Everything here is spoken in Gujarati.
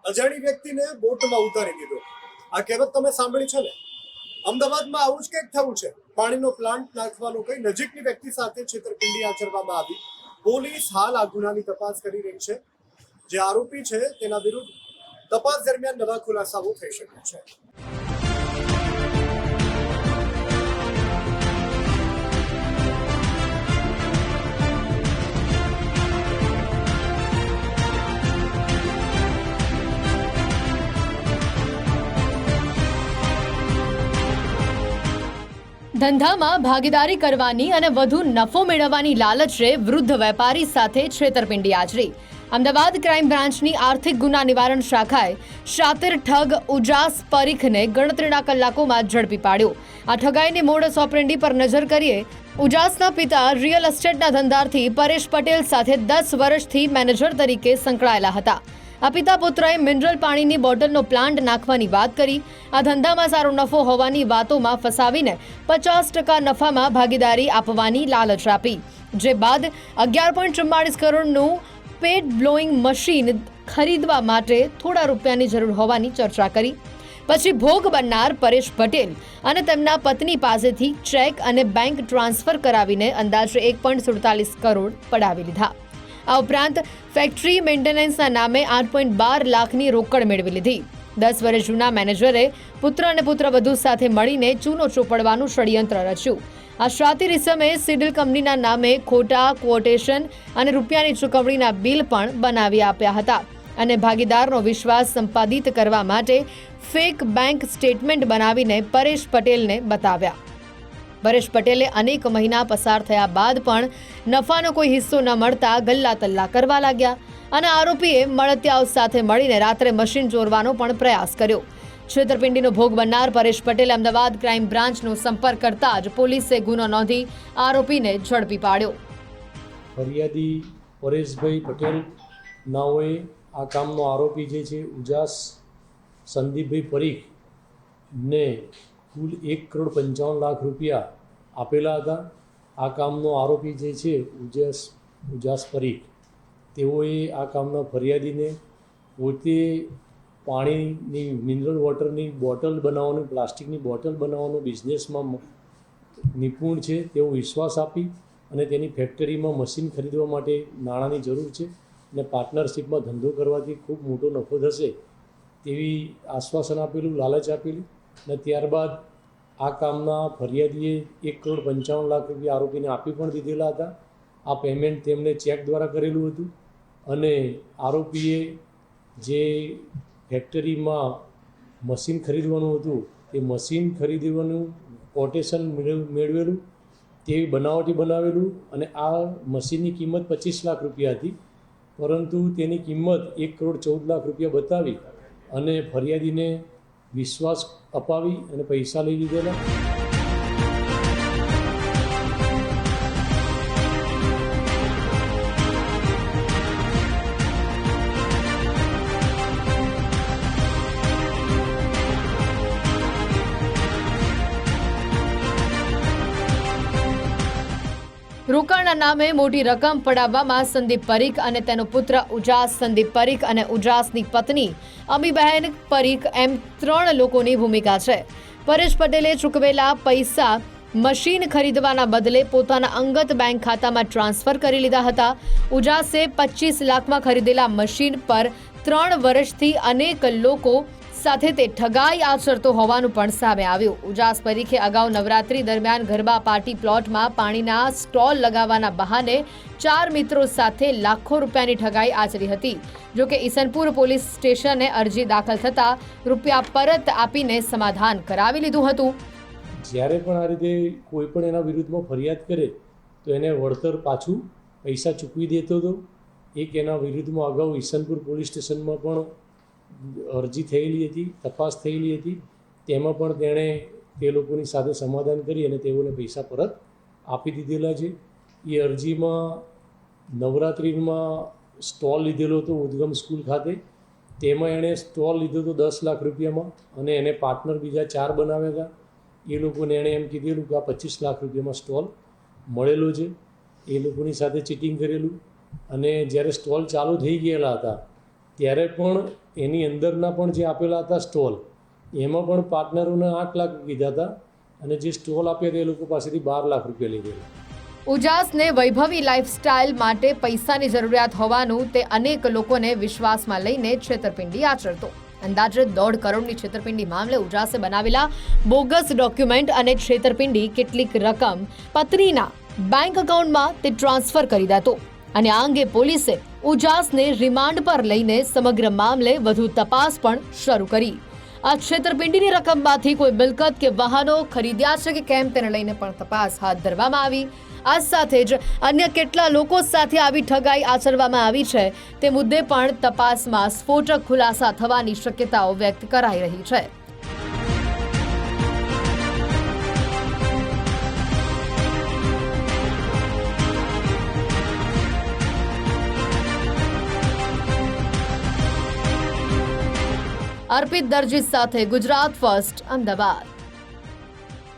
અજાણી વ્યક્તિને બોટમાં ઉતારી દીધો. આ કહેવત તમે સાંભળી છે ને? અમદાવાદમાં આવું જ કંઈક થયું છે. પાણીનો પ્લાન્ટ નાખવાનો કઈ નજીકની વ્યક્તિ સાથે છેતરપિંડી આચરવામાં આવી. પોલીસ હાલ આ ગુનાની તપાસ કરી રહી છે. જે આરોપી છે તેના વિરુદ્ધ તપાસ દરમિયાન નવા ખુલાસાઓ થઈ શકે છે. ધંધામાં ભાગીદારી કરવાની અને વધુ નફો મેળવવાની લાલચે વૃદ્ધ વેપારી સાથે છેતરપિંડી આચરી. અમદાવાદ ક્રાઇમ બ્રાન્ચની આર્થિક ગુના નિવારણ શાખાએ શાતિર ઠગ ઉજાસ પરીખને ગણતરીના કલાકોમાં ઝડપી પાડ્યો. આ ઠગાઈની મોડસ ઓપરેન્ડી પર નજર કરીએ. ઉજાસના પિતા રિયલ એસ્ટેટના ધંધાર્થી પરેશ પટેલ સાથે 10 વર્ષથી મેનેજર તરીકે સંકળાયેલા હતા. આ પિતા પુત્રએ મિનરલ પાણીની બોટલનો પ્લાન્ટ નાખવાની વાત કરી. આ ધંધામાં સારો નફો હોવાની વાતોમાં ફસાવીને 50% નફામાં ભાગીદારી આપવાની લાલચ આપી. જે બાદ 11.44 કરોડનું પેટ બ્લોઈંગ મશીન ખરીદવા માટે થોડા રૂપિયાની જરૂર હોવાની ચર્ચા કરી. પછી ભોગ બનનાર પરેશ પટેલ અને તેમના પત્ની પાસેથી ચેક અને બેંક ટ્રાન્સફર કરાવીને અંદાજે 1.47 કરોડ પડાવી લીધા. આ ઉપરાંત ફેક્ટરી મેન્ટેનન્સના નામે 8.12 લાખની રોકડ મેળવી લીધી. 10 વર્ષ જૂના મેનેજરે પુત્ર અને પુત્રવધુ સાથે મળીને ચૂનો ચોપડવાનું ષડયંત્ર રચ્યું. આ શાતિર ઇસમે સિડિલ કંપનીના નામે ખોટા ક્વોટેશન અને રૂપિયાની ચૂકવણીના બિલ પણ બનાવી આપ્યા હતા અને ભાગીદારનો વિશ્વાસ સંપાદિત કરવા માટે ફેક બેંક સ્ટેટમેન્ટ બનાવીને પરેશ પટેલને બતાવ્યા. પરેશ પટેલે અનેક મહિના પસાર થયા બાદ પણ નફાનો કોઈ હિસ્સો ન મળતા ગલ્લા તલ્લા કરવા લાગ્યા અને આરોપીએ મળતિયાઓ સાથે મળીને રાત્રે મશીન ચોરવાનો પણ પ્રયાસ કર્યો. છેતરપિંડીનો ભોગ બનનાર પરેશ પટેલે અમદાવાદ ક્રાઇમ બ્રાન્ચનો સંપર્ક કરતા જ પોલીસે ગુનો નોંધી આરોપીને ઝડપી પાડ્યો. ફરિયાદી પરેશભાઈ પટેલ નાઓએ આ કામનો આરોપી જે છે ઉજાસ સંદીપભાઈ પરીખ ને કુલ 1,55,00,000 રૂપિયા આપેલા હતા. આ કામનો આરોપી જે છે ઉજાસ પરીખ, તેઓએ આ કામના ફરિયાદીને પોતે પાણીની મિનરલ વોટરની બોટલ બનાવવાનું, પ્લાસ્ટિકની બોટલ બનાવવાનો બિઝનેસમાં નિપુણ છે તેવો વિશ્વાસ આપી અને તેની ફેક્ટરીમાં મશીન ખરીદવા માટે નાણાંની જરૂર છે અને પાર્ટનરશિપમાં ધંધો કરવાથી ખૂબ મોટો નફો થશે તેવી આશ્વાસન આપેલું, લાલચ આપેલી અને ત્યારબાદ આ કામના ફરિયાદીએ 1,55,00,000 રૂપિયા આરોપીને આપી પણ દીધેલા હતા. આ પેમેન્ટ તેમણે ચેક દ્વારા કરેલું હતું અને આરોપીએ જે ફેક્ટરીમાં મશીન ખરીદવાનું હતું તે મશીન ખરીદવાનું કોટેશન મેળવેલું, તે બનાવટી બનાવેલું અને આ મશીનની કિંમત 25 લાખ રૂપિયા હતી, પરંતુ તેની કિંમત 1,14,00,000 રૂપિયા બતાવી અને ફરિયાદીને વિશ્વાસ અપાવી અને પૈસા લઈ લીધેલા. રોકાણના નામે મોટી રકમ પડાવવામાં સંદીપ પરીખ અને તેનો પુત્ર ઉજાસ સંદીપ પરીખ અને ઉજાસની પત્ની અમીબહેન પરીખ એમ 3 લોકોની ભૂમિકા છે. પરેશ પટેલે ચૂકવેલા પૈસા મશીન ખરીદવાના બદલે પોતાના અંગત બેંક ખાતામાં ટ્રાન્સફર કરી લીધા હતા. ઉજાસે 25 લાખમાં ખરીદેલા મશીન પર 3 વર્ષથી અનેક લોકો સાથે તે ઠગાઈ આચરતો હોવાનું પણ સામે આવ્યું. ઉજાસ પરીખે અગાઉ નવરાત્રી દરમિયાન ગરબા પાર્ટી પ્લોટમાં પાણીના સ્ટોલ લગાવવાના બહાને 4 મિત્રો સાથે લાખો રૂપિયાની ઠગાઈ આચરી હતી. જોકે ઈસનપુર પોલીસ સ્ટેશને અરજી દાખલ થતાં રૂપિયા પરત આપીને સમાધાન કરાવી લીધું હતું. જ્યારે પણ આ રીતે કોઈ પણ એના વિરુદ્ધમાં ફરિયાદ કરે તો એને વળતર પાછું પૈસા ચૂકવી દેતો હતો. એક એના વિરુદ્ધમાં અગાઉ ઈસનપુર પોલીસ સ્ટેશનમાં પણ અરજી થયેલી હતી, તપાસ થયેલી હતી. તેમાં પણ તેણે તે લોકોની સાથે સમાધાન કરી અને તેઓને પૈસા પરત આપી દીધેલા છે. એ અરજીમાં નવરાત્રિમાં સ્ટોલ લીધેલો હતો ઉદ્ગમ સ્કૂલ ખાતે, તેમાં એણે સ્ટોલ લીધો હતો 10 લાખ રૂપિયામાં અને એને પાર્ટનર બીજા 4 બનાવ્યા હતા. એ લોકોને એણે એમ કીધેલું કે આ 25 લાખ રૂપિયામાં સ્ટોલ મળેલો છે. એ લોકોની સાથે ચીટિંગ કરેલું અને જ્યારે સ્ટોલ ચાલુ થઈ ગયેલા હતા ત્યારે પણ એની અંદરના પણ જે આપેલા હતા સ્ટોલ એમાં પણ પાર્ટનરોને 8 લાખ કીધા હતા અને જે સ્ટોલ આપ્યા હતા એ લોકો પાસેથી 12 લાખ રૂપિયા લીધેલા. ઉજાસને વૈભવી લાઇફસ્ટાઇલ માટે પૈસાની જરૂરિયાત હોવાનું તે અનેક લોકોને વિશ્વાસમાં લઈને છેતરપિંડી આચરતો. અંદાજે 1.5 કરોડની છેતરપિંડી મામલે ઉજાસે બનાવેલા બોગસ ડોક્યુમેન્ટ અને છેતરપિંડી કેટલીક રકમ પત્નીના બેંક એકાઉન્ટમાં તે ટ્રાન્સફર કરી દેતો અને આ અંગે પોલીસે ઉજાસને રિમાન્ડ પર લઈને સમગ્ર મામલે વધુ તપાસ પણ શરૂ કરી. આ છેતરપિંડીની રકમમાંથી કોઈ મિલકત કે વાહનો ખરીદ્યા છે કે કેમ તેને લઈને પણ તપાસ હાથ ધરવામાં આવી. આ સાથે જ અન્ય કેટલા લોકો સાથે આવી ઠગાઈ આચરવામાં આવી છે તે મુદ્દે પણ તપાસમાં સ્ફોટક ખુલાસા થવાની શક્યતાઓ વ્યક્ત કરાઈ રહી છે. અર્પિત દરજી સાથે ગુજરાત ફર્સ્ટ, અમદાવાદ.